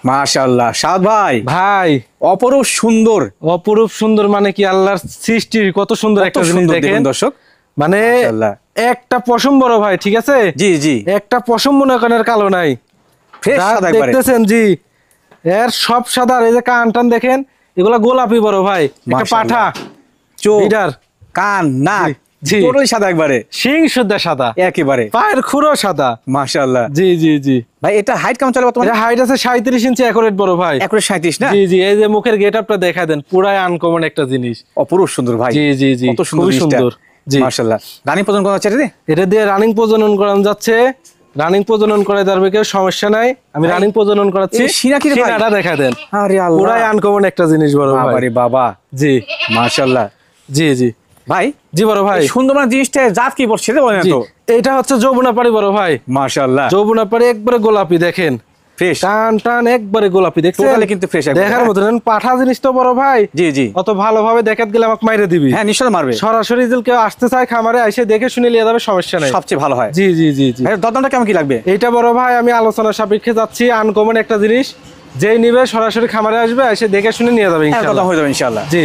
মাশাআল্লাহ সাদ ভাই, ভাই অপরূপ সুন্দর। অপরূপ সুন্দর মানে কি আল্লাহর সৃষ্টির কত সুন্দর কত একটা জিনিস সুন্দর দেখেন দেখুন দর্শক, মানে মাশাআল্লাহ। একটা পশম বড় ভাই, ঠিক আছে? জি জি, একটা পশম মনে করেন আর কালো নাই, ফ্রেশ যা সাদা একবারে। দেখতেছেন জি এর সব সাদা। আর এই যে কান টান দেখেন, এগুলা গোলাপি বড় ভাই, একটা পাঠা, চোখ, বিডার, কান, নাক জি। টোটালি সাদা একবারে, শিং সুদ্ধা সাদা, একেবারে পায়ের খুরো সাদা। মাশাআল্লাহ। জি জি জি। ভাই এটা হাইট কেমন চলে বর্তমানে? এটা হাইট আছে 37 ইঞ্চি, একুরেট বড় ভাই। 137 না? জি জি, এই যে মুখের গেটআপটা দেখা দেন, পুরাই আনকমন একটা জিনিস। অপরূপ সুন্দর ভাই। জি জি জি, কত সুন্দর খুবই জিনিসটা। সুন্দর। জি মাশাআল্লাহ। রানী প্রজন কোন আছে রে? এটা দিয়ে রানিং প্রজনন করানো যাচ্ছে, রানিং প্রজনন করে যাবে, কেউ সমস্যা নাই। আমি ভাই, রানিং প্রজনন করাচ্ছি। এই সিনা কি রে ভাই? সিনাটা দেখা দেন, আরে আল্লাহ, পুরাই আনকমন একটা জিনিস বড় ভাই। বাবারে বাবা, জি মাশাআল্লাহ। জি জি ভাই জি বড় ভাই। এই সুন্দর মানে জিনিসটা জাত কি বলছে রে বলেন জি, তো? এটা হচ্ছে যৌবনাপাড়ি বড় ভাই। মাশাআল্লাহ, যৌবনাপাড়ি একবারে গোলাপি দেখেন, ফ্রেশ টান টান একবারে গোলাপি, দেখছেন? টোটালি কিন্তু ফ্রেশ একবারে। দেখার মতন পাঠা জিনিস তো বড় ভাই। জি জি, অত ভালোভাবে দেখাত গেলে আমাকে মাইরে দিবি। হ্যাঁ নিশ্চয় মারবে, সরাসরি যদি কেউ আসতে চায় খামারে এসে দেখে শুনে নিয়ে যাবে, সমস্যা নাই। সবচেয়ে ভালো হয়। জি জি জি জি। ভাই দরদামটা কেমন কি লাগবে? এইটা বড় ভাই আমি আলোচনা সাপেক্ষে যাচ্ছি, আনকমন একটা জিনিস, যেই নিবে সরাসরি খামারে আসবে, এসে দেখে শুনে নিয়ে যাবে হ্যাঁ, ইনশাআল্লাহ। দরদাম হয়ে যাবে ইনশাআল্লাহ। জি।